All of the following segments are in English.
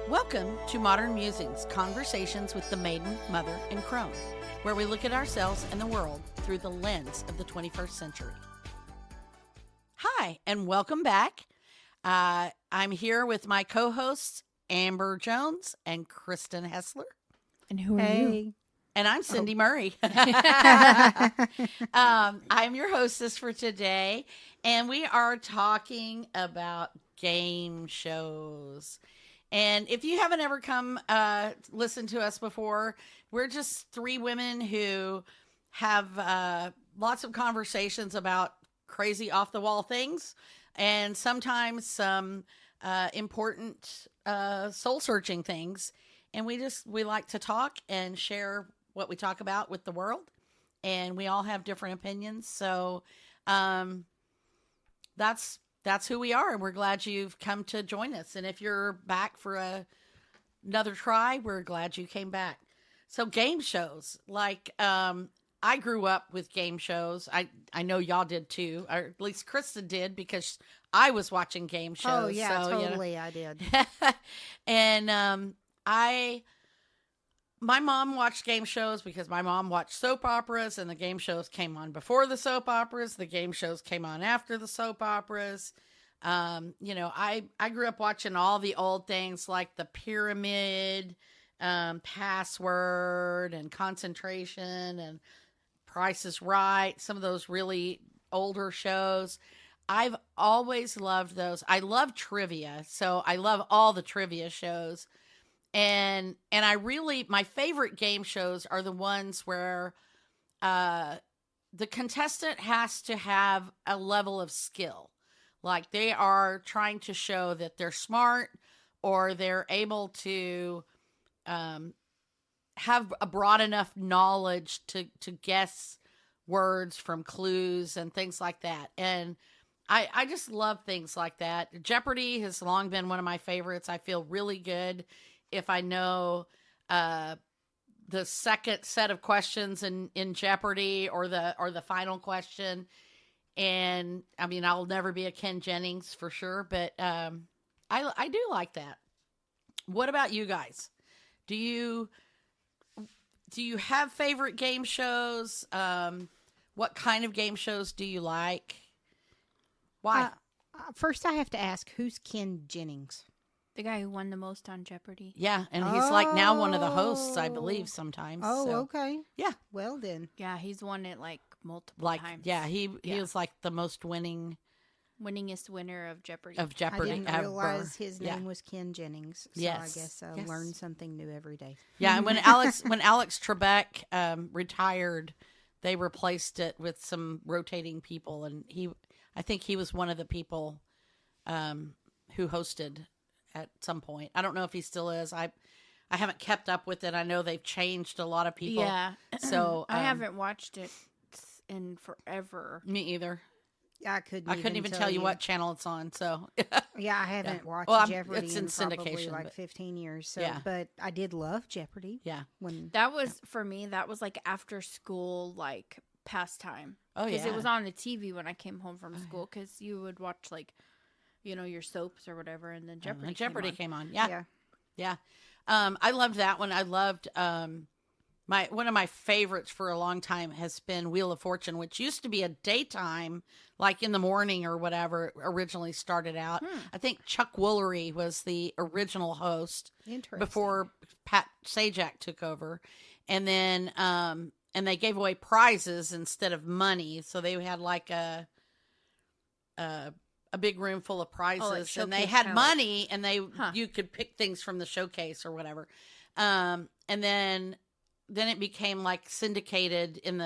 Welcome to Modern Musings, conversations with the maiden, mother, and crone, where we look at ourselves and the world through the lens of the 21st century. Hi, and welcome back. I'm here with my co-hosts, Amber Jones and Kristen Hessler. And who are you? And I'm Cindy Murray. I'm your hostess for today, and we are talking about game shows. And if you haven't ever come listen to us before, we're just three women who have lots of conversations about crazy off-the-wall things, and sometimes some important soul-searching things. And we like to talk and share what we talk about with the world, and we all have different opinions. So that's who we are, and we're glad you've come to join us. And if you're back for another try, we're glad you came back. So game shows, like I grew up with game shows. I know y'all did too, or at least Kristen did, because I was watching game shows. Oh yeah, so, totally, you know. I did. And my mom watched game shows because my mom watched soap operas, and the game shows came on before the soap operas. The game shows came on after the soap operas. I grew up watching all the old things like The Pyramid, Password, and Concentration, and Price is Right. Some of those really older shows. I've always loved those. I love trivia, so I love all the trivia shows. And my favorite game shows are the ones where the contestant has to have a level of skill. Like they are trying to show that they're smart, or they're able to have a broad enough knowledge to guess words from clues and things like that. And I just love things like that. Jeopardy has long been one of my favorites. I feel really good if I know the second set of questions in Jeopardy, or the final question. And I mean, I'll never be a Ken Jennings for sure, but I do like that. What about you guys? Do you have favorite game shows? What kind of game shows do you like? Why? First, I have to ask, who's Ken Jennings? The guy who won the most on Jeopardy. Yeah, and he's like now one of the hosts, I believe, sometimes. Oh, so. Okay. Yeah. Well then. Yeah, he's won it like multiple times. Yeah, he was like the most winningest winner of Jeopardy. I didn't realize his name was Ken Jennings. So yes. I guess I learn something new every day. Yeah, and when Alex Trebek retired, they replaced it with some rotating people, and I think he was one of the people who hosted at some point. I don't know if he still is. I haven't kept up with it. I know they've changed a lot of people. Yeah. So I haven't watched it in forever. Me either. I couldn't even tell you what channel it's on. So yeah, I haven't watched Jeopardy it's in probably syndication, like 15 years. So, yeah. But I did love Jeopardy. Yeah. That was for me. That was like after school, like pastime. Oh yeah. Because it was on the TV when I came home from school. Because you would watch like, your soaps or whatever, and then Jeopardy came on. Yeah. I loved that one. I loved one of my favorites for a long time has been Wheel of Fortune, which used to be a daytime, like in the morning or whatever. Originally started out. I think Chuck Woolery was the original host before Pat Sajak took over, and then and they gave away prizes instead of money, so they had like a big room full of prizes, and they had money, and you could pick things from the showcase or whatever. And then it became like syndicated in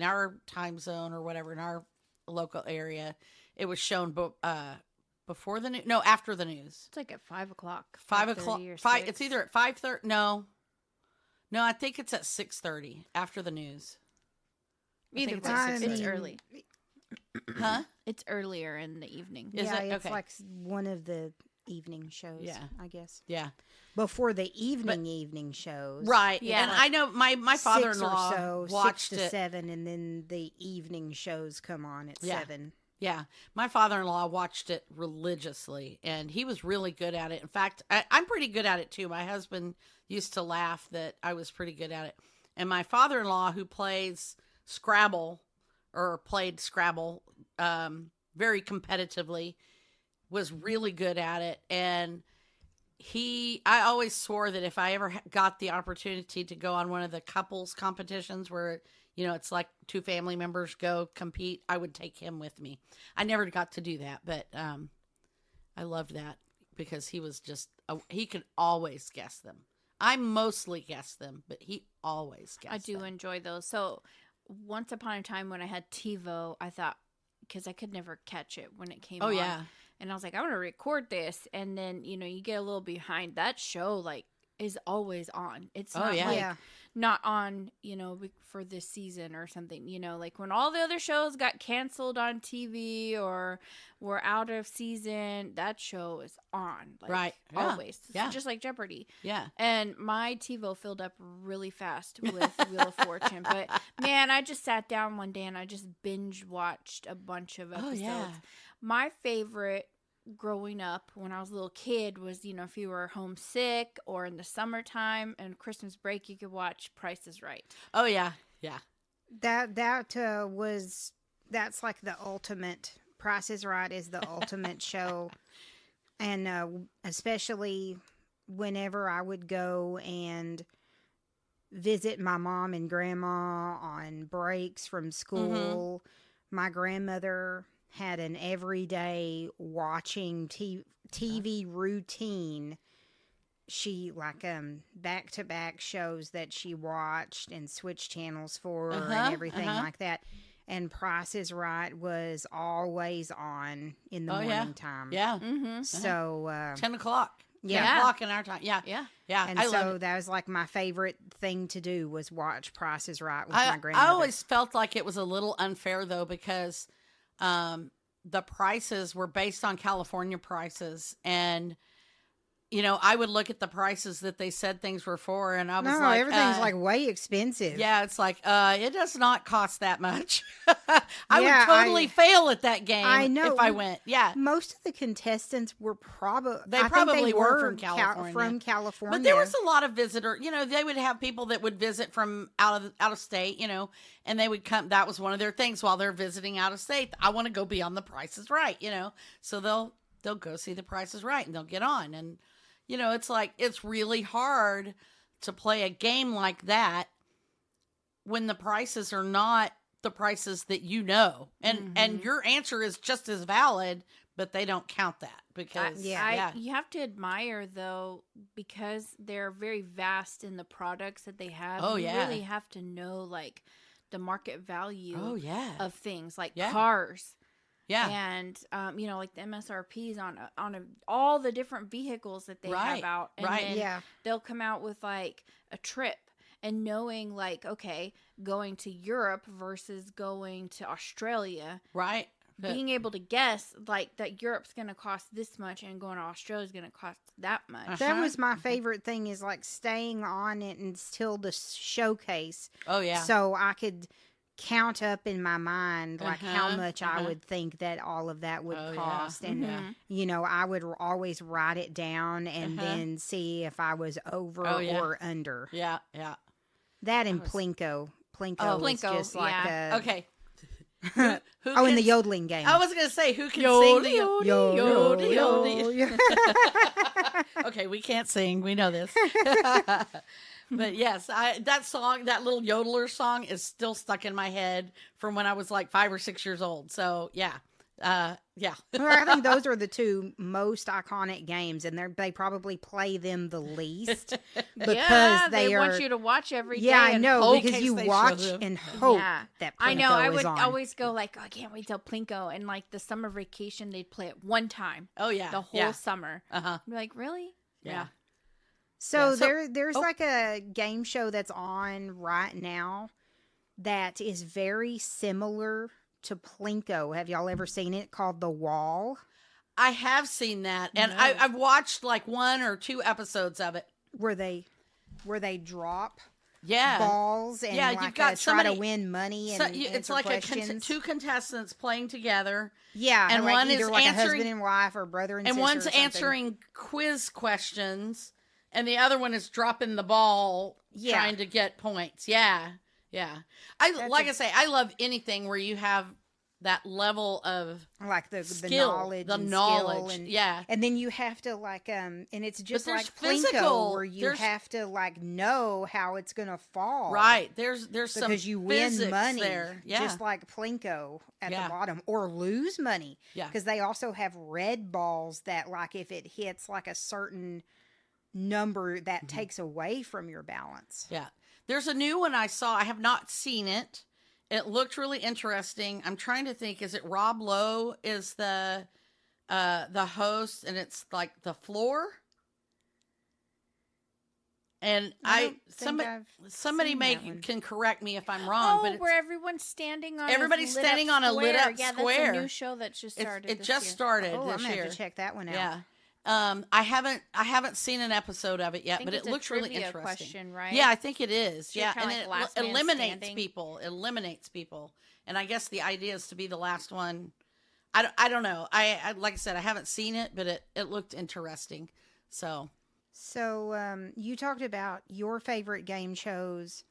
our time zone or whatever, in our local area. It was shown before the news. No, after the news. It's like at 5 o'clock. 5 o'clock. It's either at 5:30. No, I think it's at 6:30 after the news. Either way, it's early. Huh? It's earlier in the evening. Is yeah, it? it's Okay. like one of the evening shows. Yeah. I guess. Yeah. Before the evening shows. Right. Yeah. And I know my 6 father-in-law or so, watched 6 to it. 7, and then the evening shows come on at 7. Yeah. My father-in-law watched it religiously, and he was really good at it. In fact, I'm pretty good at it too. My husband used to laugh that I was pretty good at it. And my father-in-law, who plays Scrabble, or played Scrabble very competitively, was really good at it. And I always swore that if I ever got the opportunity to go on one of the couples competitions where, it's like two family members go compete, I would take him with me. I never got to do that, but I loved that because he was just, he could always guess them. I mostly guess them, but he always guessed them. I do enjoy those. So once upon a time when I had TiVo, I thought, because I could never catch it when it came on. Oh, yeah. And I was like, I want to record this. And then, you get a little behind. That show, is always on. It's not not on, for this season or something. When all the other shows got canceled on TV or were out of season, that show is on. Right. Yeah. Always. Yeah. Just like Jeopardy. Yeah. And my TiVo filled up really fast with Wheel of Fortune. But, man, I just sat down one day and I just binge watched a bunch of episodes. Oh, yeah. My favorite growing up when I was a little kid was, if you were homesick or in the summertime and Christmas break, you could watch Price is Right. Oh, yeah. Yeah. That's like the ultimate. Price is Right is the ultimate show. And especially whenever I would go and visit my mom and grandma on breaks from school, my grandmother had an everyday watching TV routine. She back-to-back shows that she watched and switched channels for and everything like that. And Price is Right was always on in the morning time. Yeah. Mm-hmm. So 10 o'clock. Yeah. 10 o'clock in our time. Yeah. Yeah. Yeah. And so that was like my favorite thing to do was watch Price is Right with my grandmother. I always felt like it was a little unfair though, because the prices were based on California prices, and I would look at the prices that they said things were for, and I was like, everything's like way expensive. Yeah, it's like it does not cost that much. I would totally fail at that game. I know if I went. Yeah, most of the contestants were probably were from California. But there was a lot of visitor. They would have people that would visit from out of state. And they would come. That was one of their things while they're visiting out of state. I want to go be on The Price is Right. So they'll go see The Price is Right and they'll get on. And it's like it's really hard to play a game like that when the prices are not the prices that and your answer is just as valid, but they don't count that because you have to admire though, because they're very vast in the products that they have. You really have to know the market value of things like cars. Yeah. And, like the MSRPs on all the different vehicles that they have out. And then they'll come out with a trip and knowing okay, going to Europe versus going to Australia. Right. Being able to guess that Europe's going to cost this much and going to Australia is going to cost that much. That was my favorite thing is staying on it until the showcase. Oh, yeah. So I could count up in my mind how much I would think that all of that would cost. And, I would always write it down and then see if I was over or under. Yeah, yeah. That and Plinko. Plinko was just okay. In the yodeling game. I was going to say, who can sing the yodel? Okay, we can't sing. We know this. But yes, that song, that little yodeler song is still stuck in my head from when I was 5 or 6 years old. So yeah. Yeah. Well, I think those are the two most iconic games, and they probably play them the least because they want you to watch every day. Yeah, I know, because you watch and hope that Plinko I know. I would on. always go I can't wait till Plinko, and the summer vacation they'd play it one time. Oh yeah, the whole summer. Uh-huh. I'm like, really? Yeah. So there's a game show that's on right now that is very similar to Plinko. Have y'all ever seen it? Called The Wall. I have seen that, and I've watched 1 or 2 episodes of it. Where they drop balls and you've got try to win money and it's like two contestants playing together. Yeah, and like one either is like answering, a husband and wife or brother and sister. And one's answering quiz questions, and the other one is dropping the ball, trying to get points. Yeah. I love anything where you have that level of like the skill, knowledge, and and then you have to like and it's just like physical Plinko, where you have to like know how it's gonna fall. Right. There's because some you win money there. just like Plinko at the bottom, or lose money. Because they also have red balls that like if it hits like a certain number that takes away from your balance. Yeah. There's a new one I saw. I have not seen it. It looked really interesting. I'm trying to think. Is it Rob Lowe is the host, and it's like the floor? And somebody can correct me if I'm wrong. But where every's standing on a lit up square. That's a new show that just started. It just started. Oh, this I'm gonna year. have to check that one out. Yeah. I haven't seen an episode of it yet, but it looks really interesting. Question, right? Yeah, I think it is. So and like it eliminates people. And I guess the idea is to be the last one. I don't know. I like I said, I haven't seen it, but it looked interesting. So you talked about your favorite game shows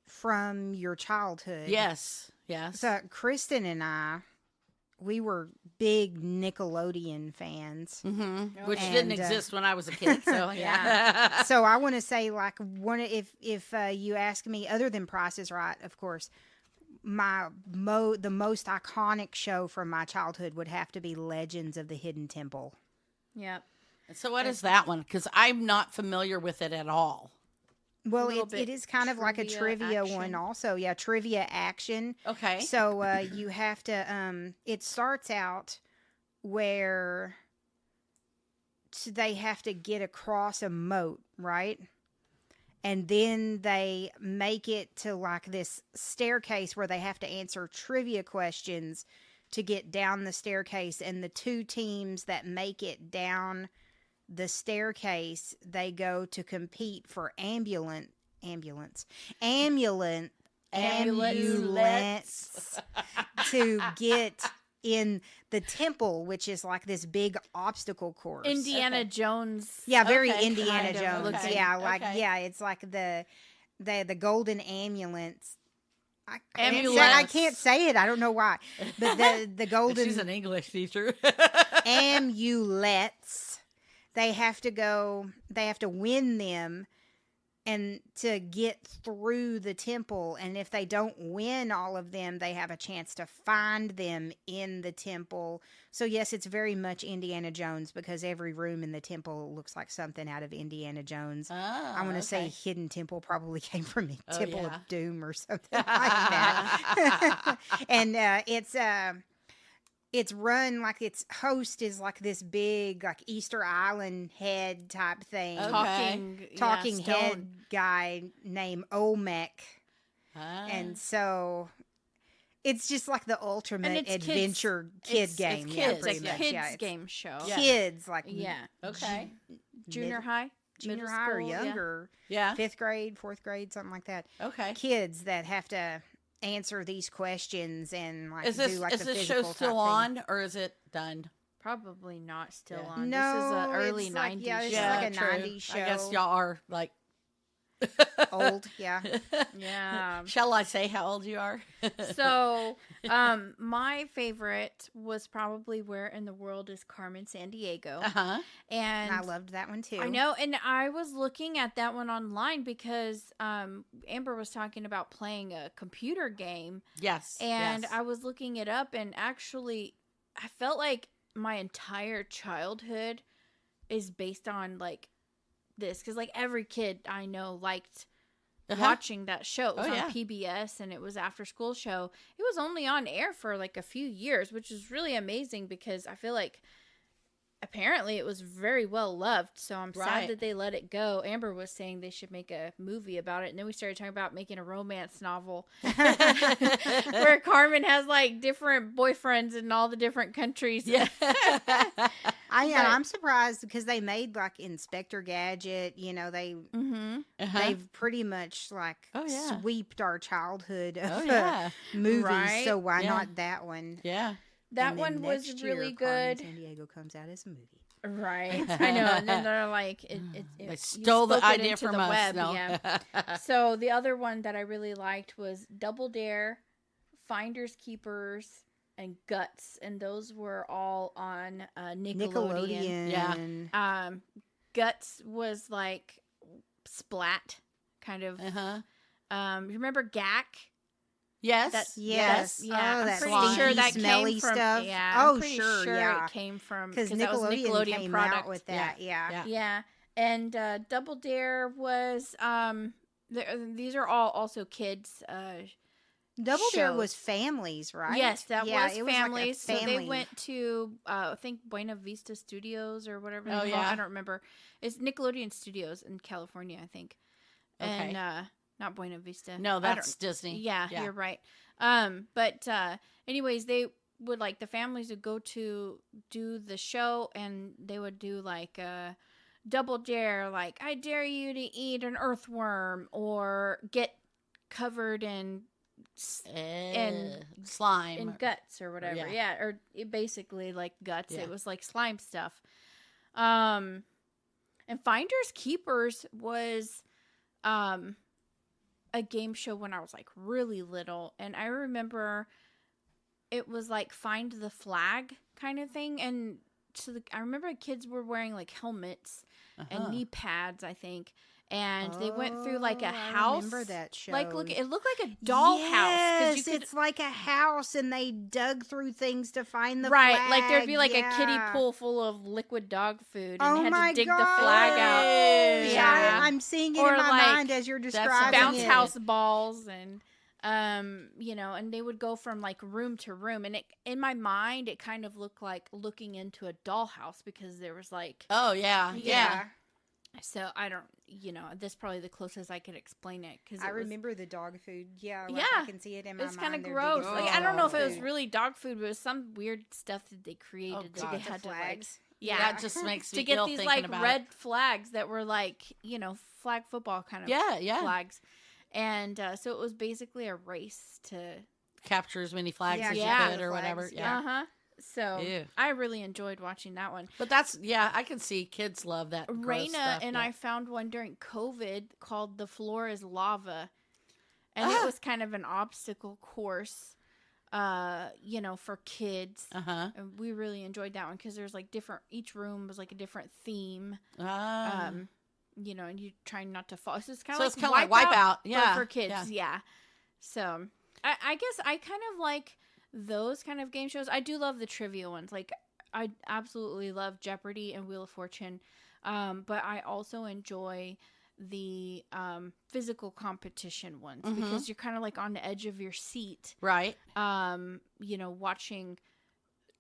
from your childhood. Yes. So Kristen and I, we were big Nickelodeon fans, which didn't exist when I was a kid. So yeah. So I want to say, like, if you ask me, other than Price is Right, of course, the most iconic show from my childhood would have to be Legends of the Hidden Temple. Yep. So what is that one? Because I'm not familiar with it at all. Well, it is kind of like a trivia one also. Yeah, trivia action. Okay. So you have to, it starts out where they have to get across a moat, right? And then they make it to like this staircase where they have to answer trivia questions to get down the staircase. And the two teams that make it down the staircase, they go to compete for ambulance to get in the temple, which is like this big obstacle course. Indiana Jones. Yeah, very Indiana Jones. Okay. Yeah, like it's like the golden ambulance. I can't say it. I don't know why. But the golden. She's an English teacher. Amulets. They have to win them and to get through the temple. And if they don't win all of them, they have a chance to find them in the temple. So yes, it's very much Indiana Jones because every room in the temple looks like something out of Indiana Jones. I want to say Hidden Temple probably came from Temple of Doom or something like that. And it's run like its host is like this big like Easter Island head type thing. Talking head guy named Olmec. And so it's just like the ultimate adventure kid game. It's kids. It's a kids game show. Kids like junior high or younger. Yeah. 5th grade, 4th grade, something like that. Okay. Kids that have to answer these questions and like is this show still on or is it done? Probably not still on. No, this is an early 90s like, show. It's like a 90s show. I guess y'all are like old. Yeah. Shall I say how old you are? So my favorite was probably Where in the World is Carmen Sandiego. And I loved that one too. I know, and I was looking at that one online because Amber was talking about playing a computer game. Yes. And I was looking it up, and actually I felt like my entire childhood is based on like this, because like every kid I know liked watching that show. It was on PBS, and it was after school show. It was only on air for like a few years, which is really amazing because I feel like apparently it was very well loved, so I'm sad that they let it go. Amber was saying they should make a movie about it, and then we started talking about making a romance novel where Carmen has like different boyfriends in all the different countries. Yeah. I'm surprised because they made like Inspector Gadget. You know, they've pretty much like sweeped our childhood of movies. Right? So why not that one? Yeah. That one was really good. San Diego comes out as a movie. Right. I know. And then they're like, they stole the idea from the us. Web. No. Yeah. So the other one that I really liked was Double Dare, Finders Keepers, and Guts. And those were all on Nickelodeon. Yeah. Guts was like splat kind of. You remember Gak? Yes. Yes. Yeah. Oh, I'm that pretty sure that smelly came from stuff. Yeah. Oh, I'm pretty sure. It came from because Nickelodeon came product. out with that. Yeah. And Double Dare was these are all also kids. Double Dare was families, right? Yes, that was families. Like so they went to I think Buena Vista Studios or whatever. Oh yeah, I don't remember. It's Nickelodeon Studios in California, I think. Okay. And not Buena Vista. No, that's Disney. Yeah, you're right. But anyways, they would like the families would go to do the show, and they would do like a Double Dare, like I dare you to eat an earthworm or get covered in slime and guts or whatever. Yeah, or basically like guts. It was like slime stuff. And Finders Keepers was a game show when I was like really little, and I remember it was like find the flag kind of thing, and so I remember kids were wearing like helmets and knee pads, I think, and they went through like a house. I remember that show. Like, look, it looked like a doll house. Yes, it's like a house, and they dug through things to find the flag. Like there'd be like a kiddie pool full of liquid dog food, and they had to dig God. the flag out. Yeah, I'm seeing it in my mind as you're describing bounce it. house balls and. And they would go from like room to room, and in my mind it kind of looked like looking into a dollhouse because there was like yeah. So I don't, that's probably the closest I could explain it because I remember the dog food. Yeah, I can see it in my mind. It's kind of gross. Like I don't know if it was really dog food, but it was some weird stuff that they created that they had flags. to like. That just makes me to get ill these thinking like about red flags that were like flag football kind of flags. And so it was basically a race to capture as many flags as you could or whatever. Yeah. So I really enjoyed watching that one. But I can see kids love that. Raina and I found one during COVID called The Floor is Lava. And it was kind of an obstacle course, for kids. And we really enjoyed that one because there's like each room was like a different theme. And you try not to fall. So it's kind of like Wipeout. Yeah. For kids. Yeah. So I guess I kind of like those kind of game shows. I do love the trivia ones. Like I absolutely love Jeopardy and Wheel of Fortune. But I also enjoy the physical competition ones because you're kind of like on the edge of your seat. Right. Watching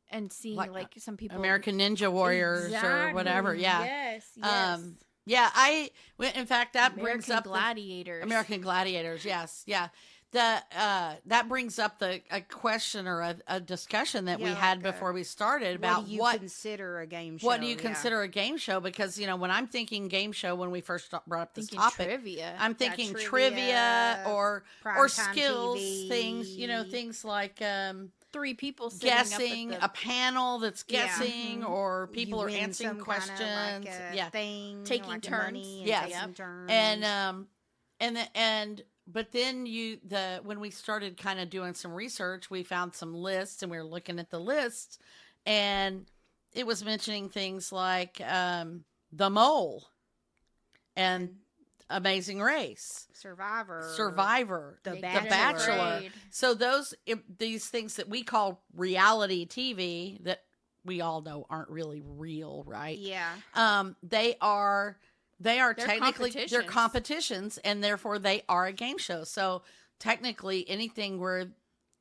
and seeing like some people American Ninja Warriors or whatever. Yeah. Yes. In fact, that brings up American Gladiators. Yes. Yeah. That brings up a question or a discussion that we had before we started about what do you consider a game show? What do you consider a game show? Because when I'm thinking game show, when we first brought up this topic, trivia. I'm thinking trivia or skills TV. Things. Things like three people guessing, a panel that's guessing, or people are answering questions. Kind of like thing, taking like turns. But then when we started kind of doing some research, we found some lists, and we were looking at the lists, and it was mentioning things like The Mole and Amazing Race, Survivor, The Bachelor. So these things that we call reality TV that we all know aren't really real, right? Yeah. They're technically competitions, and therefore they are a game show. So technically anything where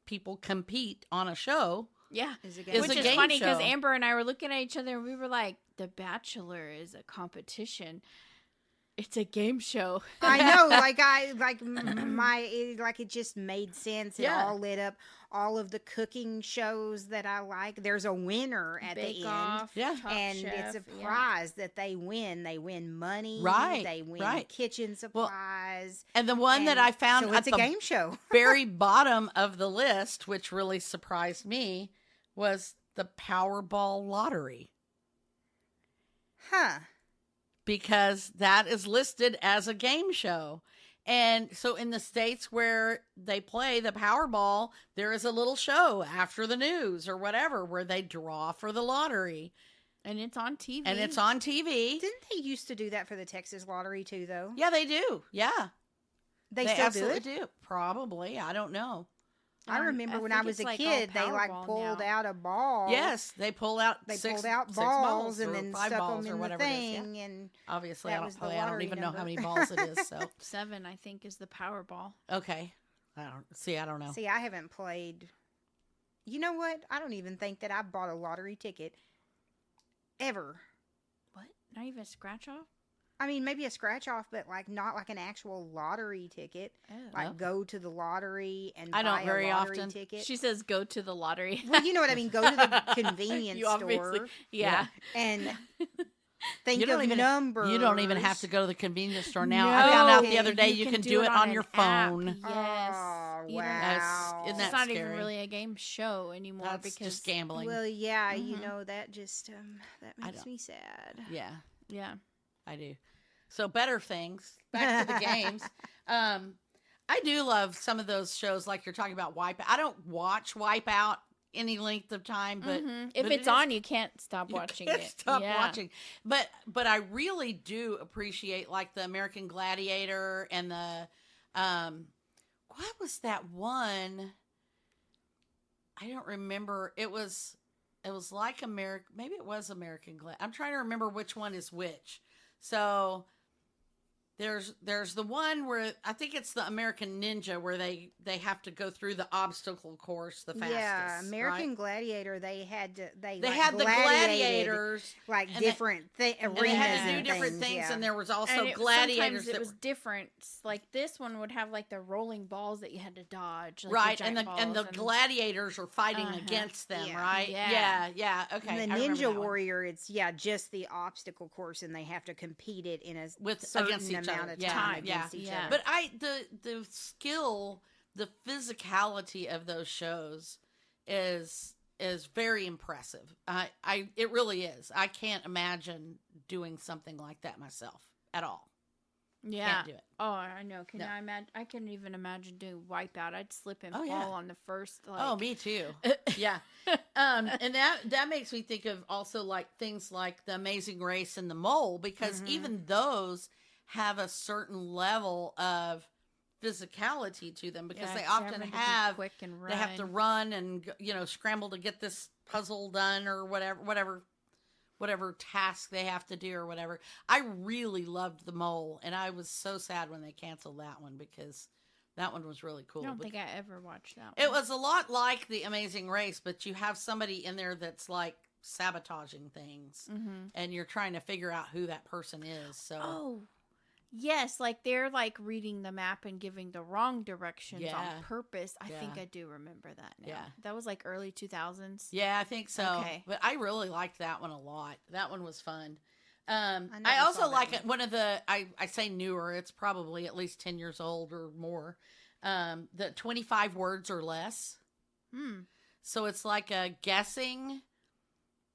people compete on a show Yeah. Is a Is Which a is game funny because show. Amber and I were looking at each other and we were like, The Bachelor is a competition. It's a game show. I know, it just made sense. It Yeah. all lit up all of the cooking shows that I like. There's a winner at Bake the Off, Yeah. Top end, and Chef, it's a prize that they win. They win money, Right, They win right. kitchen supplies. And the one that And I found so at it's a the game show. very bottom of the list, which really surprised me, was the Powerball lottery. Huh. Because that is listed as a game show. And so in the states where they play the Powerball, there is a little show after the news or whatever where they draw for the lottery. and it's on TV. And it's on TV. Didn't they used to do that for the Texas lottery too, though? Yeah, they do. Yeah. They still do absolutely it? do. Probably. I don't know. I remember when I think was it's a all kid, they Powerball pulled now. out a ball. Yes, they pull out They six, pulled out six balls and or then 5 stuck balls them or in the whatever it is. Yeah. thing, and Obviously, that I was the don't lottery even know how number. many balls it is. So 7, I think, is the Powerball. okay, I don't know. see, I haven't played. You know what? I don't even think that I bought a lottery ticket ever. What? Not even a scratch off? I mean, maybe a scratch off, but not like an actual lottery ticket. Oh. Like go to the lottery and I don't buy very a lottery often. ticket. She says go to the lottery. Well, you know what I mean. Go to the convenience You obviously- store Yeah. and think You don't of even numbers. You don't even have to go to the convenience store now. I No. found out the other day you can do it on an your app. phone. Yes. Oh, You don't- wow. Isn't that It's not scary? even really a game show anymore That's because just gambling. Well, yeah, you Mhm. know that just that I makes don't- me sad. Yeah, yeah. I do. So better things. Back to the games. I do love some of those shows like you're talking about Wipeout. I don't watch Wipeout any length of time, but Mhm. If but it's it is- on, you can't stop you watching can't it. Stop Yeah. watching. But I really do appreciate like the American Gladiator and the what was that one? I don't remember. It was like American. Maybe it was American Gladiator. I'm trying to remember which one is which. So there's the one where I think it's the American Ninja where they have to go through the obstacle course the fastest. Yeah, American right? Gladiator. They had They like had the gladiators, like and different and arenas they had to do and different things, yeah. and there was also And gladiators sometimes it that was were, different. Like this one would have like the rolling balls that you had to dodge. Like right, the and giant the balls gladiators are fighting Uh-huh. against them, Yeah. right? Yeah. Yeah. Okay, And the I remember Ninja that one. Warrior, it's just the obstacle course, and they have to compete it in a With- certain against each amount other. of Yeah, time yeah. against each Yeah. other. But the skill, the physicality of those shows is very impressive. It really is. I can't imagine doing something like that myself at all. Yeah. Can't do it. Oh, I know. Can No. I imagine? I couldn't even imagine doing Wipeout. I'd slip and Oh, fall yeah. on the first. Like, Oh, me too. Yeah. And that makes me think of also like things like The Amazing Race and The Mole, because Mhm. even those have a certain level of physicality to them, because Yeah, they 'cause they're often having to be have quick and run. they have to run and scramble to get this puzzle done or whatever task they have to do or whatever. I really loved The Mole, and I was so sad when they canceled that one because that one was really cool. I don't But think I ever watched that. it one. was a lot like The Amazing Race, but you have somebody in there that's like sabotaging things, Mhm. and you're trying to figure out who that person is. So Oh, yes, like they're like reading the map and giving the wrong directions Yeah. on purpose. I think Yeah. I do remember that now. Yeah. That was like early 2000s. yeah, I think so. Okay. But I really liked that one a lot. That one was fun. never I also saw that like one. it. One of the I say newer. It's probably at least 10 years old or more. The 25 words or less. Hmm. So it's like a guessing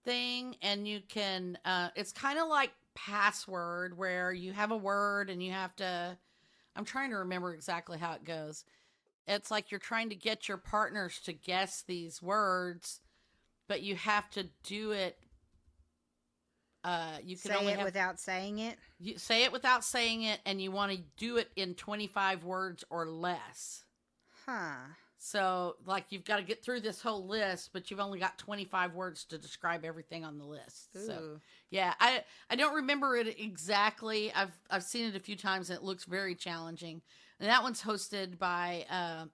thing, and you can it's kind of like password, where you have a word and you have to, I'm trying to remember exactly how it goes. It's like you're trying to get your partners to guess these words, but you have to do it you can Say only it have, without saying it. you say it without saying it, and you want to do it in 25 words or less. Huh. So, like, you've got to get through this whole list, but you've only got 25 words to describe everything on the list. So, Ooh. yeah, I don't remember it exactly. I've seen it a few times, and it looks very challenging. And that one's hosted by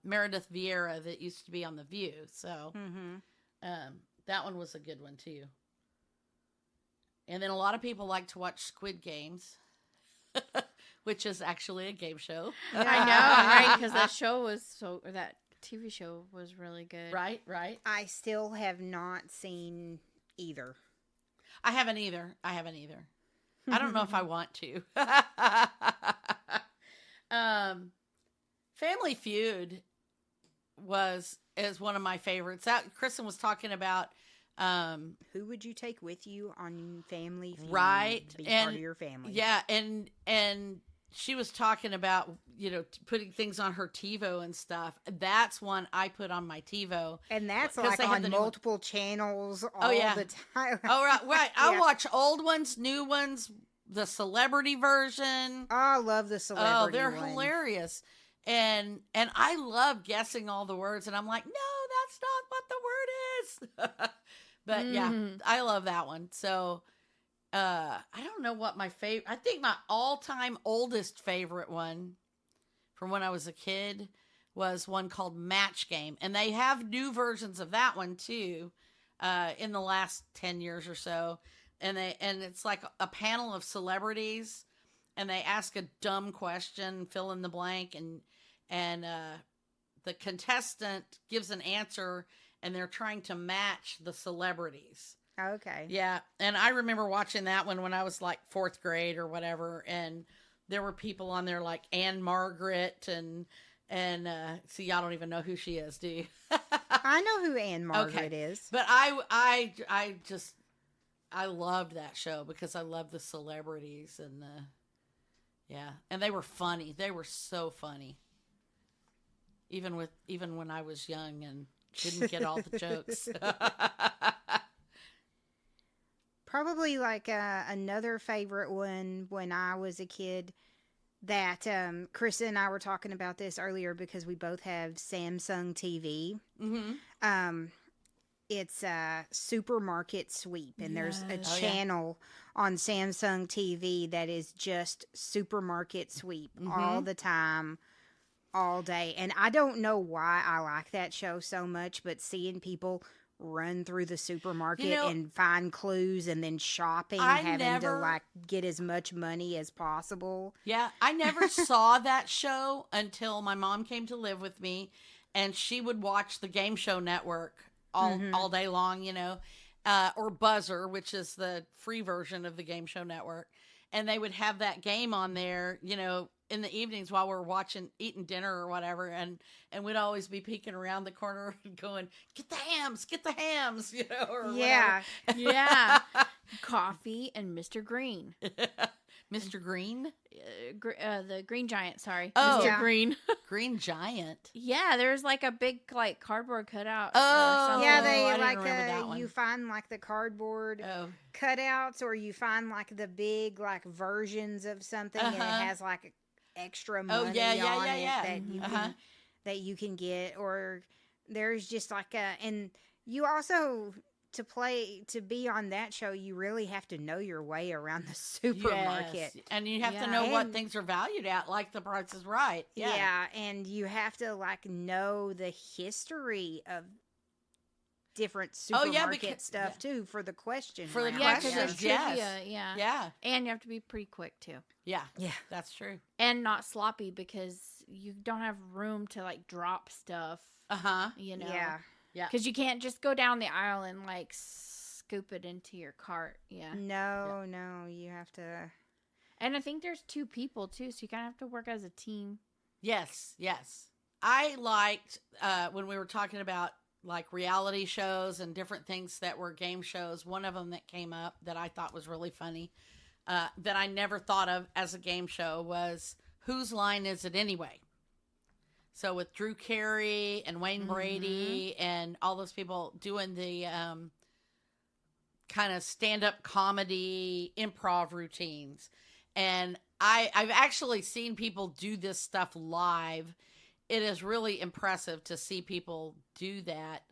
Meredith Vieira, that used to be on The View. So, Mm-hmm. That one was a good one too. And then a lot of people like to watch Squid Games, which is actually a game show. I know, right? Because that TV show was really good. Right. I still have not seen either. I haven't either. I don't know if I want to. Family Feud is one of my favorites. That Kristen was talking about. Who would you take with you on Family Feud? Right, to be part of your family. Yeah, and she was talking about putting things on her TiVo and stuff. That's one I put on my TiVo, and that's like on multiple channels all the time. Oh right. I watch old ones, new ones, the celebrity version. Oh, I love the celebrity. Oh, they're hilarious. And I love guessing all the words, and I'm like, no, that's not what the word is. But yeah, I love that one. So I don't know what my favorite. I think my all-time oldest favorite one from when I was a kid was one called Match Game, and they have new versions of that one too in the last 10 years or so. And it's like a panel of celebrities, and they ask a dumb question, fill in the blank, and the contestant gives an answer, and they're trying to match the celebrities. Okay. Yeah, and I remember watching that one when I was like 4th grade or whatever, and there were people on there like Anne Margaret and see, y'all don't even know who she is, do you? I know who Anne Margaret is. But I loved that show because I loved the celebrities and and they were funny. They were so funny. Even when I was young and didn't get all the jokes. Probably like another favorite one when I was a kid that Krista and I were talking about this earlier because we both have Samsung TV. Mm-hmm. It's Supermarket Sweep, and there's a channel on Samsung TV that is just Supermarket Sweep all the time, all day. And I don't know why I like that show so much, but seeing people run through the supermarket and find clues and then shopping, to like get as much money as possible. Yeah, I never saw that show until my mom came to live with me, and she would watch the Game Show Network all day long, or Buzzer, which is the free version of the Game Show Network. And they would have that game on there, in the evenings while we're eating dinner or whatever. And we'd always be peeking around the corner and going, get the hams, or yeah. whatever. Yeah. Coffee and Mr. Green. Mr. Green? The Green Giant, sorry. Oh, Mr. Green. Green Giant. Yeah, there's like a big cardboard cutout. Oh, yeah, they I you find like the cardboard cutouts, or you find like the big like versions of something, and it has like extra money on it that you can get, or there's just like and you also. To be on that show, you really have to know your way around the supermarket. Yes. And you have to know what things are valued at, like The Price is Right. Yeah, and you have to like know the history of different supermarket stuff too for the question. For the questions, because there's trivia, yeah. And you have to be pretty quick too. Yeah, that's true. And not sloppy because you don't have room to like drop stuff. Yeah. Because you can't just go down the aisle and like scoop it into your cart. Yeah. No, you have to. And I think there's 2 people too, so you kind of have to work as a team. Yes. I liked when we were talking about like reality shows and different things that were game shows. One of them that came up that I thought was really funny that I never thought of as a game show was Whose Line Is It Anyway? So with Drew Carey and Wayne Brady and all those people doing the kind of stand-up comedy improv routines. And I've actually seen people do this stuff live. It is really impressive to see people do that.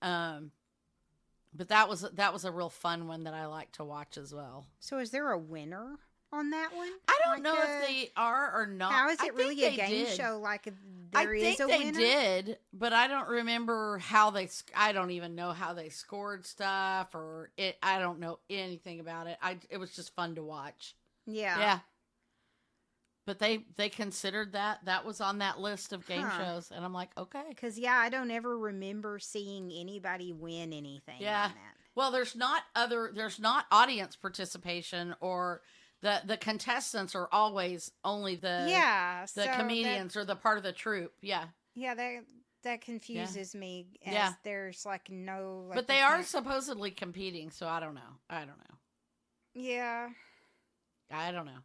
But that was a real fun one that I like to watch as well. So is there a winner? on that one? I don't know if they are or not. How is it really a game show? Like there is a winner? I think they did, but I don't remember how they. I don't even know how they scored stuff, or it. I don't know anything about it. It was just fun to watch. Yeah. But they considered that was on that list of game shows, and I'm like, okay. Because I don't ever remember seeing anybody win anything. Yeah. On that. Well, there's not audience participation, or the contestants are always only the comedians or the part of the troupe. Yeah. Yeah, that confuses me. There's like no. Like, but they are supposedly competing, so I don't know. Yeah. I don't know.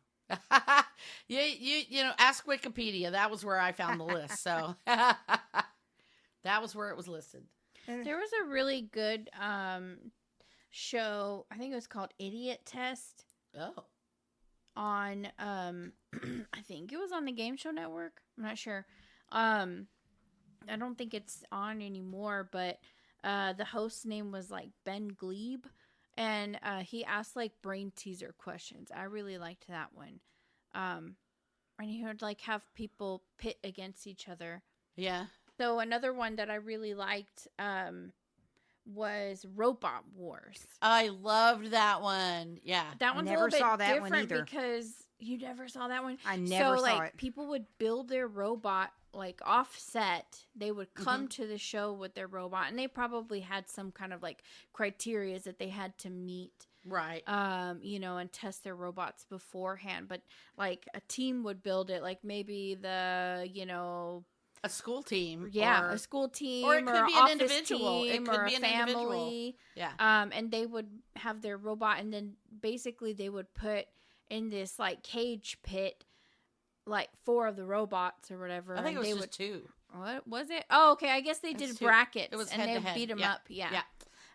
you know, ask Wikipedia. That was where I found the list. So that was where it was listed. There was a really good show. I think it was called Idiot Test. Oh. On I think it was on the Game Show Network. I'm not sure. I don't think it's on anymore, but the host's name was like Ben Glebe, and he asked like brain teaser questions. I really liked that one. And he would like have people pit against each other. Yeah. So another one that I really liked was Robot Wars. I loved that one. Yeah. That one's never a little saw bit that different one either. because you never saw that one. I never saw it. People would build their robot like offset. They would come to the show with their robot, and they probably had some kind of like criteria that they had to meet. Right. You know, and test their robots beforehand. But like a team would build it, like maybe a school team. Yeah, a school team. Or it could be an individual. It could be an family. Yeah. And they would have their robot, and then basically they would put in this like cage pit like 4 of the robots or whatever. I think and it was just 2. What was it? Oh, okay. I guess they did brackets. It was and head they to head. beat them up. Yeah.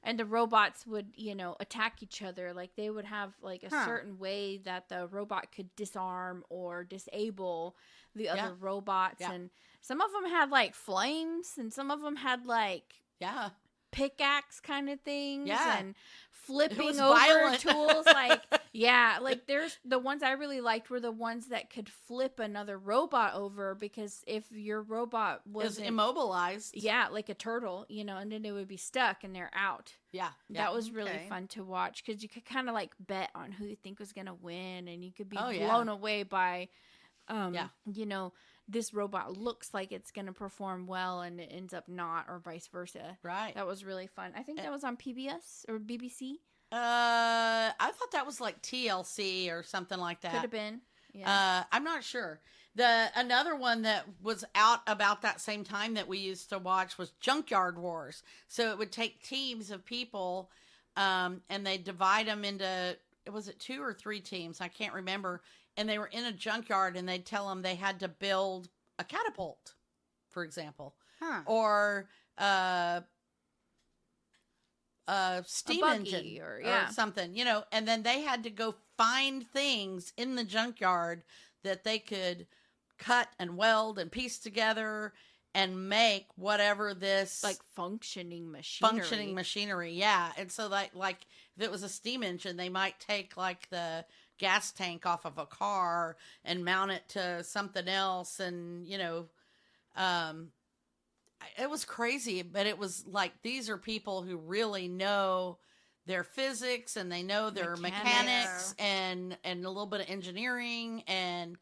And the robots would, attack each other. Like they would have like a certain way that the robot could disarm or disable the other robots. Yeah. And some of them had like flames, and some of them had like pickaxe kind of things. Yeah. And flipping over violent. Tools. Like there's the ones I really liked were the ones that could flip another robot over, because if your robot was immobilized. Yeah, like a turtle, and then it would be stuck and they're out. Yeah. That was really fun to watch, because you could kind of like bet on who you think was going to win, and you could be blown away by, this robot looks like it's going to perform well and it ends up not, or vice versa. Right. That was really fun. I think that was on PBS or BBC. I thought that was like TLC or something like that. Could have been. Yeah. I'm not sure. Another one that was out about that same time that we used to watch was Junkyard Wars. So it would take teams of people, and they divide them into, was it 2 or 3 teams? I can't remember. And they were in a junkyard, and they'd tell them they had to build a catapult, for example, or steam engine or something, and then they had to go find things in the junkyard that they could cut and weld and piece together and make whatever this like functioning machinery. Yeah. And so like if it was a steam engine, they might take like the gas tank off of a car and mount it to something else, and it was crazy, but it was like these are people who really know their physics, and they know their mechanics and a little bit of engineering, and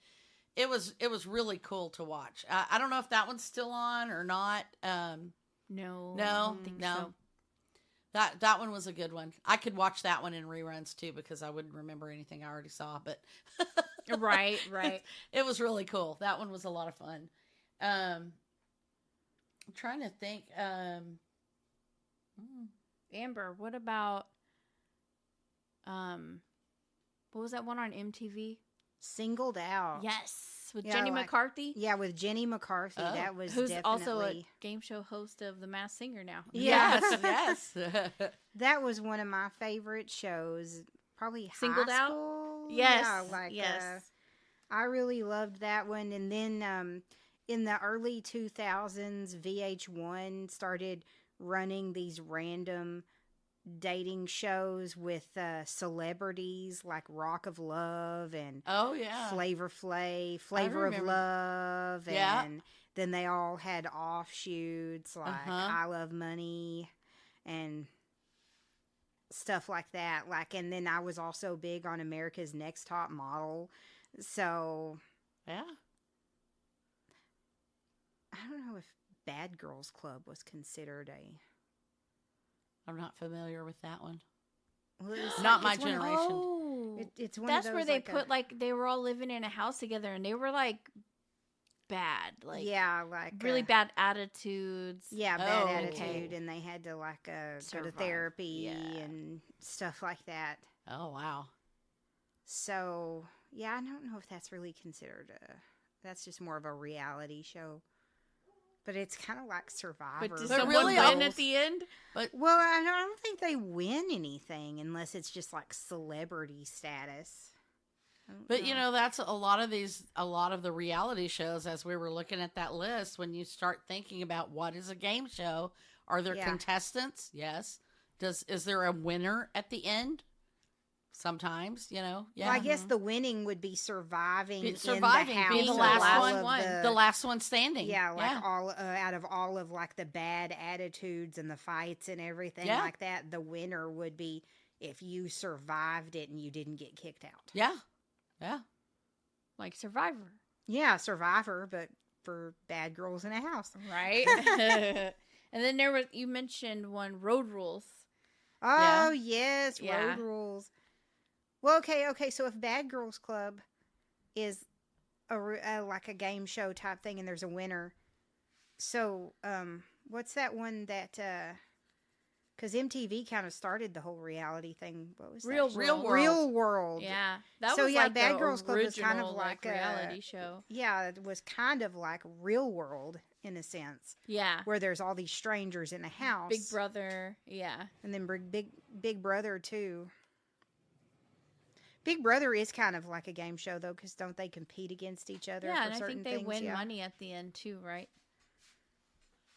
it was really cool to watch. I don't know if that one's still on or not. No, I don't think so. That one was a good one. I could watch that one in reruns too, because I wouldn't remember anything I already saw, but right. It was really cool. That one was a lot of fun. I'm trying to think. Amber, what about what was that one on MTV? Singled Out. Yes, with Jenny McCarthy. Yeah, with Jenny McCarthy. That was who's definitely also a game show host of The Masked Singer now. Yes. That was one of my favorite shows. Probably Singled high Out. School. Yes, yes. I really loved that one. And then in the early 2000s, VH1 started running these random dating shows with celebrities like Rock of Love and oh yeah, Flavor of Love, and then they all had offshoots like I Love Money and stuff like that. Like, and then I was also big on America's Next Top Model. So yeah, I don't know if Bad Girls Club was considered a. I'm not familiar with that one. Well, not my generation. It's one that's of those, where they put like they were all living in a house together, and they were like bad, like like really bad attitudes. Yeah, bad attitude, and they had to like go to therapy Yeah. and stuff like that. Oh wow. So yeah, I don't know if that's really considered that's just more of a reality show. But it's kind of like Survivor. But does someone win at the end? Well, I don't think they win anything unless it's just like celebrity status. But you know, that's a lot of the reality shows. As we were looking at that list, when you start thinking about what is a game show, are there contestants? Yes. Is there a winner at the end? Sometimes, you know. Yeah. Well, I guess the winning would be surviving, being the house, being the last one standing. Yeah, like all out of all of like the bad attitudes and the fights and everything like that. The winner would be if you survived it and you didn't get kicked out. Yeah, yeah, like Survivor. Yeah, Survivor, but for bad girls in a house, right? And then you mentioned one, Road Rules. Oh yes, Road Rules. Well, okay. So if Bad Girls Club is like a game show type thing, and there's a winner, so what's that one that? Because MTV kind of started the whole reality thing. What was Real that? World? Real World. Yeah, that so was yeah, like Bad Girls Club was kind of like a reality show. Yeah, it was kind of like Real World in a sense. Yeah, where there's all these strangers in a house. Big Brother. Yeah, and then Big Brother too. Big Brother is kind of like a game show, though, because don't they compete against each other? Yeah, for and I certain think they things? win money at the end too, right?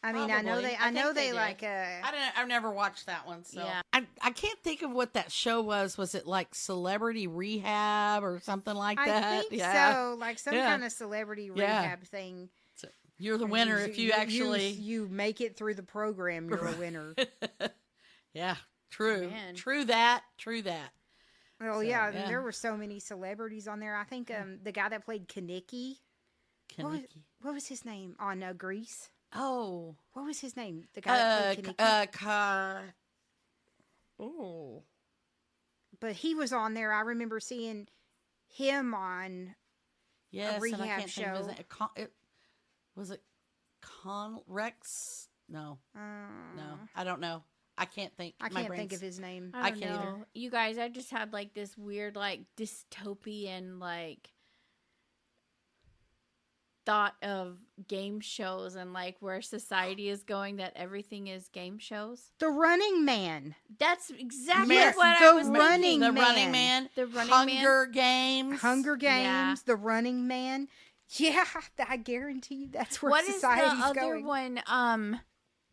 I mean, Probably. I know they did. like. I've never watched that one, so yeah. I can't think of what that show was. Was it like Celebrity Rehab or something like that? I think so, like some kind of celebrity rehab thing. So you're the winner if you actually you make it through the program. You're a winner. Yeah, true, Man. True that. Well, So, yeah, there were so many celebrities on there. I think the guy that played Kaneki. What was his name on Grease? Oh, what was his name? The guy that played Kaneki. Oh, but he was on there. I remember seeing him on a rehab show. Was it Rex? No, no, I don't know. I can't think. I can't think of his name. I can't either. know. You guys, I just had like this weird like dystopian like thought of game shows and like where society is going, that everything is game shows. The Running Man. That's exactly Yes, what the I was Running thinking. The Running Man. The Running Hunger Man. Games. Hunger Games. Yeah. The Running Man. Yeah, I guarantee you that's where What is society's the other going. one?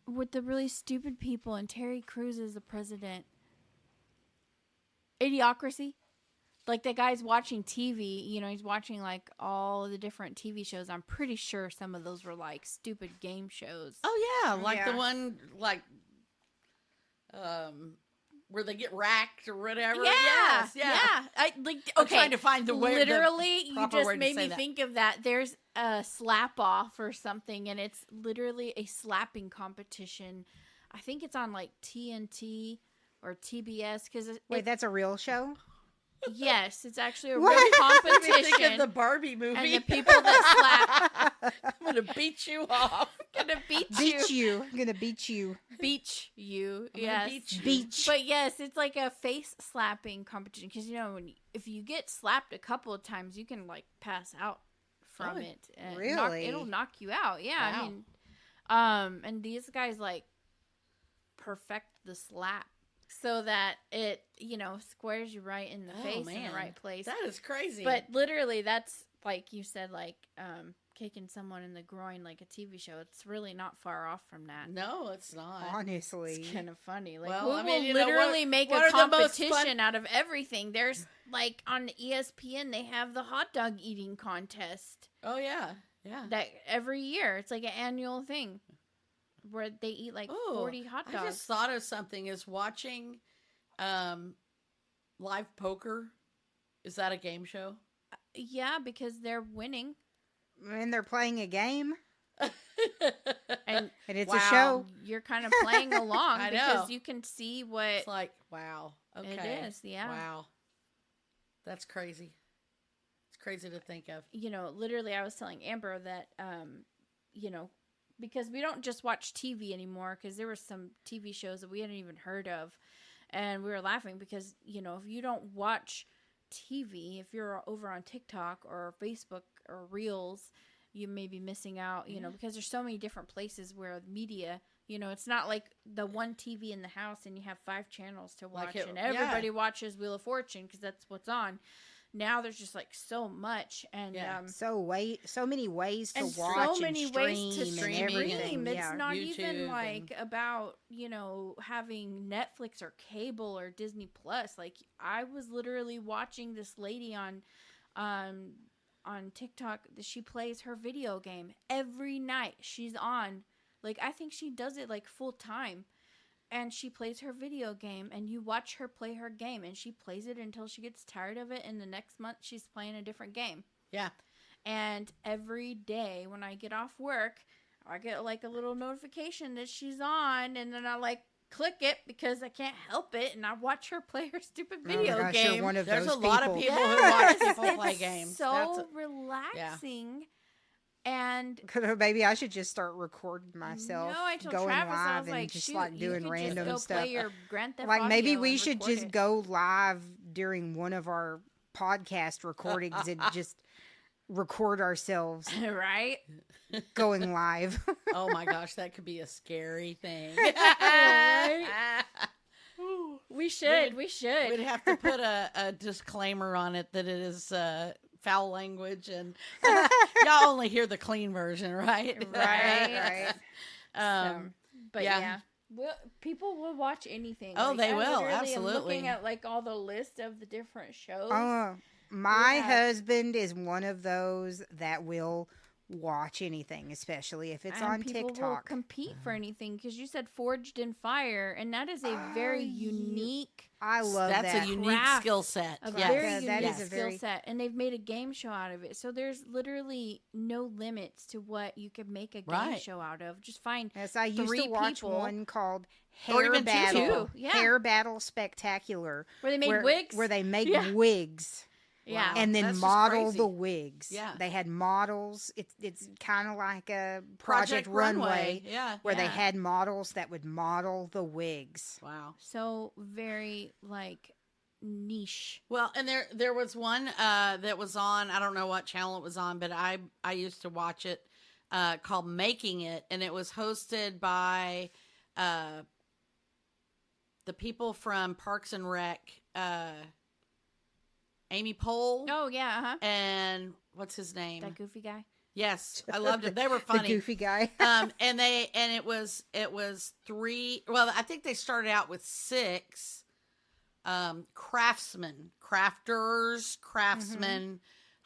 With the really stupid people and Terry Crews is the president. Idiocracy. Like the guy's watching TV, you know, he's watching like all the different TV shows. I'm pretty sure some of those were like stupid game shows. Oh yeah, like Yeah. the one like where they get racked or whatever. Yeah, Yes, yeah. I like. I'm Okay, trying to find the way. literally, the you proper just way to made say me that. think of that. There's a slap off or something, and it's literally a slapping competition. I think it's on like TNT or TBS because Wait, that's a real show? yes, it's actually a What? real Let me think of competition. the Barbie movie. And the people that slap I'm gonna beat you off. gonna beat you. I'm gonna beat you. beat you. I'm gonna Yes. beat you. Beach. But yes, it's like a face slapping competition because you know if you get slapped a couple of times, you can like pass out from Oh, it. And really? it'll knock you out. Yeah, Wow. I mean, and these guys like perfect the slap so that it squares you right in the face in the right place. That is crazy. But literally, that's like you said, like kicking someone in the groin like a TV show. It's really not far off from that. No, it's not. Honestly. It's kind of funny. Like, Well, we I mean, will you know, literally make what a are the most competition out of everything. There's, like, on ESPN, they have the hot dog eating contest. Oh, yeah. Yeah. That every year. It's like an annual thing where they eat, like, 40 hot dogs. I just thought of something. Is watching live poker, is that a game show? Yeah, because they're winning. And they're playing a game. And it's a show. You're kind of playing along I because know. you can see what It's like, wow. Okay. it is. Yeah. Wow. That's crazy. It's crazy to think of. You know, literally, I was telling Amber that, you know, because we don't just watch TV anymore, because there were some TV shows that we hadn't even heard of. And we were laughing because, you know, if you don't watch TV, if you're over on TikTok or Facebook or Reels, you may be missing out, you know, because there's so many different places where media, you know, it's not like the one TV in the house and you have 5 channels to watch and everybody watches Wheel of Fortune because that's what's on. Now there's just like so much and so many ways to and watch so many and stream ways to stream. and everything. It's not YouTube even like about, you know, having Netflix or cable or Disney Plus. Like, I was literally watching this lady on TikTok. She plays her video game every night. She's on, like, I think she does it like full time. And she plays her video game, and you watch her play her game, and she plays it until she gets tired of it, and the next month she's playing a different game. Yeah. And every day when I get off work, I get like a little notification that she's on, and then I like click it because I can't help it, and I watch her play her stupid video game. You're one of There's those a lot of people. people who watch people play games. So relaxing. And maybe I should just start recording myself I told going Travis, live I was like, and just shoot, like you doing could random just go stuff. play your Grand Theft Like maybe Audio we and should record just it. go live during one of our podcast recordings and just record ourselves right? going live. Oh my gosh, that could be a scary thing. We should. We'd have to put a disclaimer on it that it is foul language, and y'all only hear the clean version, right? Right. But yeah. People will watch anything. Oh, Like, they I will, literally am absolutely. looking at like all the list of the different shows. My Yeah. husband is one of those that will watch anything, especially if it's and on people will TikTok. compete for anything because you said Forged in Fire, and that is a very unique. I love That's that. a unique Craft. skill set. A Yes. very Yeah, unique that is a skill very- set, and they've made a game show out of it. So there's literally no limits to what you can make a game Right. show out of. Just find Yes, I used 3 to watch people. one called Or Hair even two Battle. people. Yeah. Hair Battle Spectacular. where they made wigs. Where they make Yeah. wigs. Yeah. And then That's just model crazy. the wigs. Yeah. They had models. It's kind of like a Project Runway Yeah. where they Yeah. had models that would model the wigs. Wow. So very like niche. Well, and there was one that was on, I don't know what channel it was on, but I used to watch it called Making It, and it was hosted by the people from Parks and Rec, Amy Pohl Oh yeah, and what's his name? that goofy guy. Yes, I loved it. They were The funny. goofy guy. And it was 3, well, I think they started out with 6 craftsmen,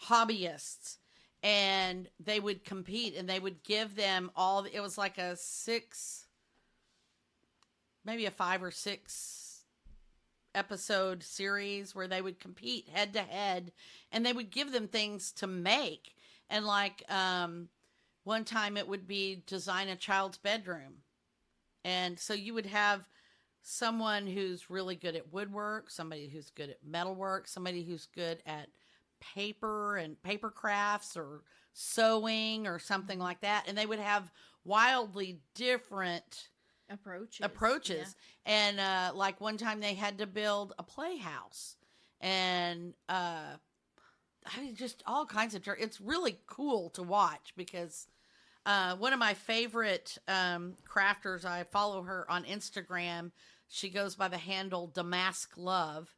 hobbyists, and they would compete, and they would give them all, it was like a 6, maybe a 5 or 6 episode series where they would compete head to head, and they would give them things to make. And like one time it would be design a child's bedroom, and so you would have someone who's really good at woodwork, somebody who's good at metalwork, somebody who's good at paper and paper crafts or sewing or something like that, and they would have wildly different approaches. And like one time they had to build a playhouse, and I mean, just all kinds of it's really cool to watch because one of my favorite crafters, I follow her on Instagram. She goes by the handle Damask Love.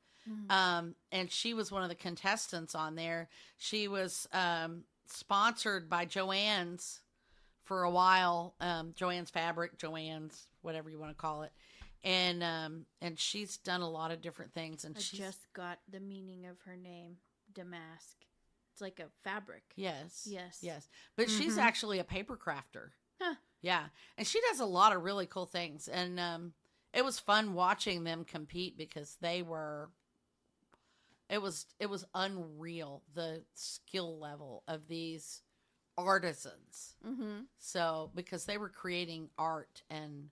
And she was one of the contestants on there. She was sponsored by Joann's for a while. Joann's Fabric, Joann's, whatever you want to call it. And she's done a lot of different things. And I just got the meaning of her name, Damask. It's like a fabric. Yes. Yes. Yes. But she's actually a paper crafter. Huh. Yeah. And she does a lot of really cool things. And it was fun watching them compete because they were, it was unreal, the skill level of these artisans. Mm-hmm. So, because they were creating art and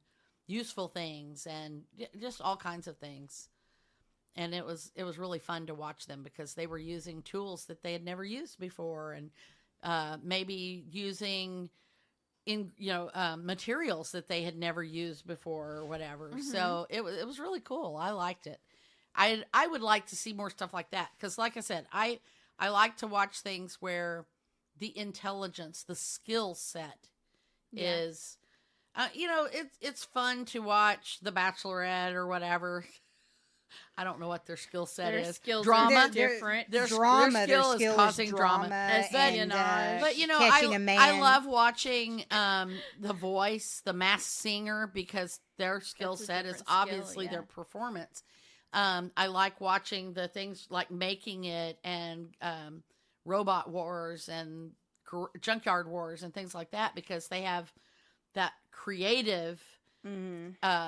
useful things and just all kinds of things. And it was really fun to watch them because they were using tools that they had never used before, and maybe using materials that they had never used before or whatever. Mm-hmm. So it was really cool. I liked it. I would like to see more stuff like that because, like I said, I like to watch things where the intelligence, the skill set is. It's fun to watch The Bachelorette or whatever. I don't know what their skill set is. Skills drama, are different. Their drama. skill Their skill is causing drama. But catching a man. I love watching The Voice, The Masked Singer, because their skill set is obviously their performance. I like watching the things like Making It and Robot Wars and Junkyard Wars and things like that because they have that creative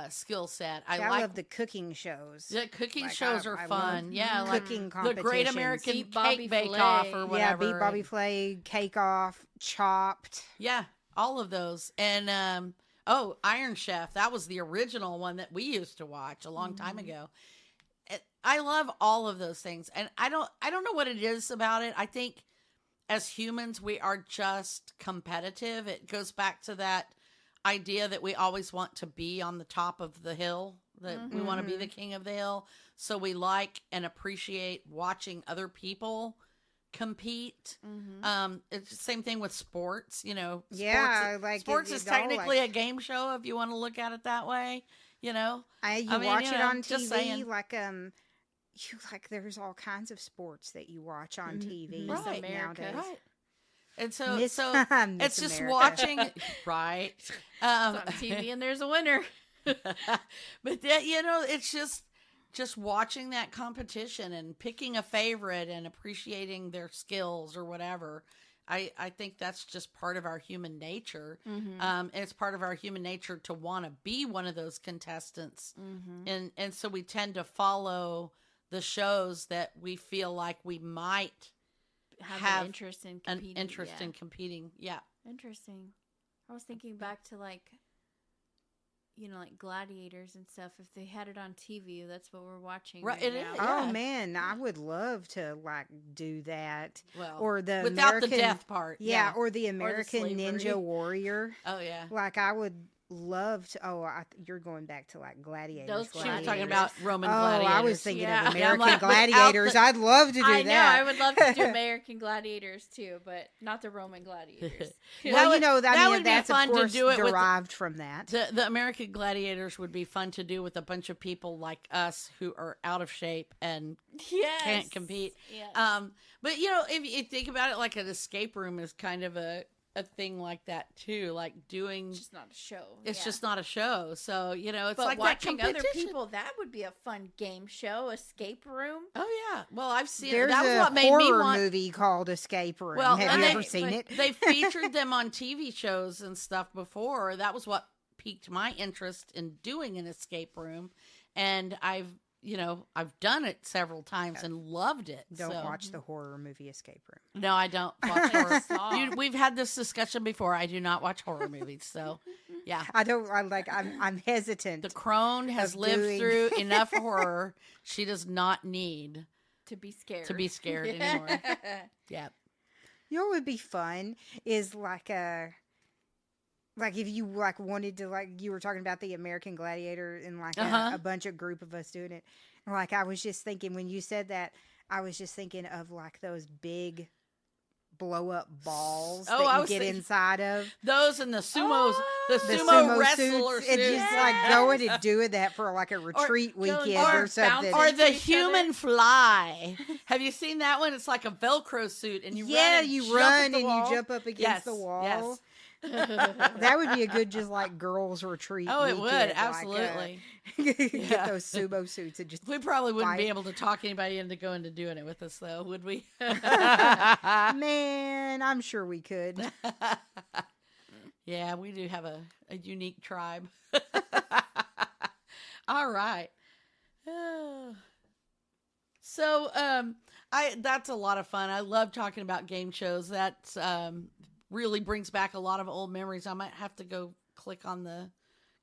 skill set. I love the cooking shows. The cooking shows are fun. Yeah, cooking like the Great American Beat Cake Bake Off or whatever. Yeah, Beat Bobby Flay, Cake Off, Chopped. Yeah, all of those. And Iron Chef. That was the original one that we used to watch a long time ago. I love all of those things, and I don't know what it is about it. I think as humans, we are just competitive. It goes back to that idea that we always want to be on the top of the hill, that we want to be the king of the hill. So we like and appreciate watching other people compete. It's the same thing with sports, sports is technically a game show if you want to look at it that way, You watch it on TV, there's all kinds of sports that you watch on TV nowadays. Right. And so Miss it's just America. watching, right? It's on TV and there's a winner. But it's just watching that competition and picking a favorite and appreciating their skills or whatever. I think that's just part of our human nature. And it's part of our human nature to want to be one of those contestants. And so we tend to follow the shows that we feel like we might have an interest in competing. Yeah. Interesting. I was thinking back to like Gladiators and stuff. If they had it on TV, that's what we're watching right now. Yeah. Oh man, I would love to do that. Well, or the without American, the death part. Yeah, or the American slavery. Ninja Warrior. Oh yeah. I would love to. You're going back to Gladiators. She was talking about Roman gladiators. I was thinking of American Gladiators. I'd love to do that. I know. I would love to do American Gladiators too, but not the Roman Gladiators. That's fun of course to do it derived from that. The American Gladiators would be fun to do with a bunch of people like us who are out of shape and can't compete. Yes. But if you think about it, like an escape room is kind of a thing like that too, like doing. It's just not a show. It's just not a show. So it's but like watching that other people. That would be a fun game show, escape room. Oh yeah. Well, I've seen. There's that was a what made horror me want movie called Escape Room. Well, have you ever seen it? They featured them on TV shows and stuff before. That was what piqued my interest in doing an escape room, and I've done it several times and loved it. Don't watch the horror movie Escape Room. No, I don't watch horror. We've had this discussion before. I do not watch horror movies. So, yeah. I don't. I'm hesitant. The crone has lived through enough horror. She does not need to be scared anymore. Yeah. What would be fun is if you wanted to you were talking about the American Gladiator and a bunch of group of us doing it. I was just thinking when you said that, I was just thinking of those big blow up balls that you get inside of. Those and the sumo wrestler suits. And just like going and doing that for like a retreat weekend or something. Or the human fly. Have you seen that one? It's like a Velcro suit and you run and you jump up against the wall. Yes. That would be a good just like girls retreat. Oh, it would, absolutely. Get those sumo suits and just we probably wouldn't be able to talk anybody into going to doing it with us though, would we? Man, I'm sure we could. Yeah, we do have a unique tribe. All right. So that's a lot of fun. I love talking about game shows. That's really brings back a lot of old memories. I might have to go click on the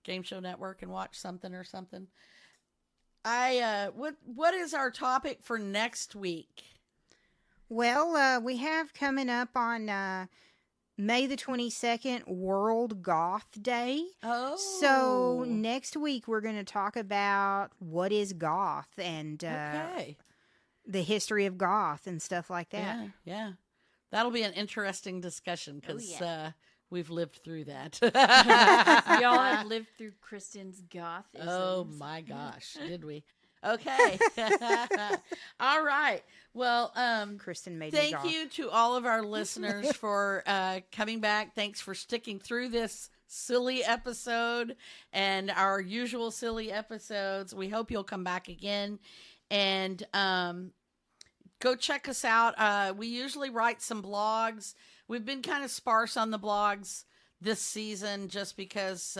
Game Show Network and watch something or something. What is our topic for next week? Well, we have coming up on May the 22nd, World Goth Day. Oh. So next week we're going to talk about what is goth and the history of goth and stuff like that. Yeah. That'll be an interesting discussion because we've lived through that. Y'all have lived through Kristen's gothisms. Oh my gosh, did we? Okay. All right. Well, Kristen made thank you to all of our listeners for coming back. Thanks for sticking through this silly episode and our usual silly episodes. We hope you'll come back again and go check us out. We usually write some blogs. We've been kind of sparse on the blogs this season just because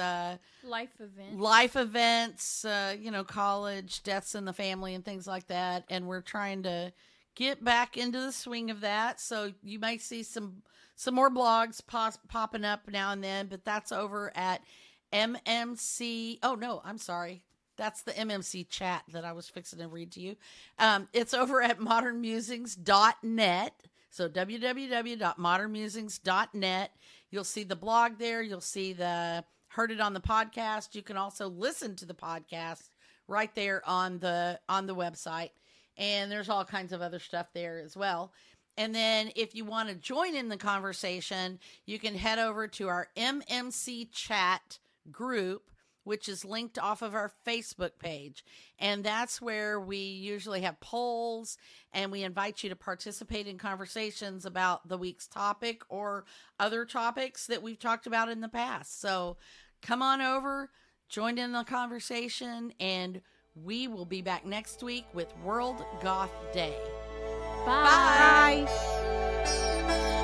life events, college, deaths in the family and things like that. And we're trying to get back into the swing of that. So you might see some more blogs popping up now and then, but that's over at MMC. Oh, no, I'm sorry. That's the MMC chat that I was fixing to read to you. It's over at modernmusings.net. So www.modernmusings.net. You'll see the blog there. You'll see heard it on the podcast. You can also listen to the podcast right there on the website. And there's all kinds of other stuff there as well. And then if you want to join in the conversation, you can head over to our MMC chat group, which is linked off of our Facebook page. And that's where we usually have polls and we invite you to participate in conversations about the week's topic or other topics that we've talked about in the past. So come on over, join in the conversation, and we will be back next week with World Goth Day. Bye. Bye.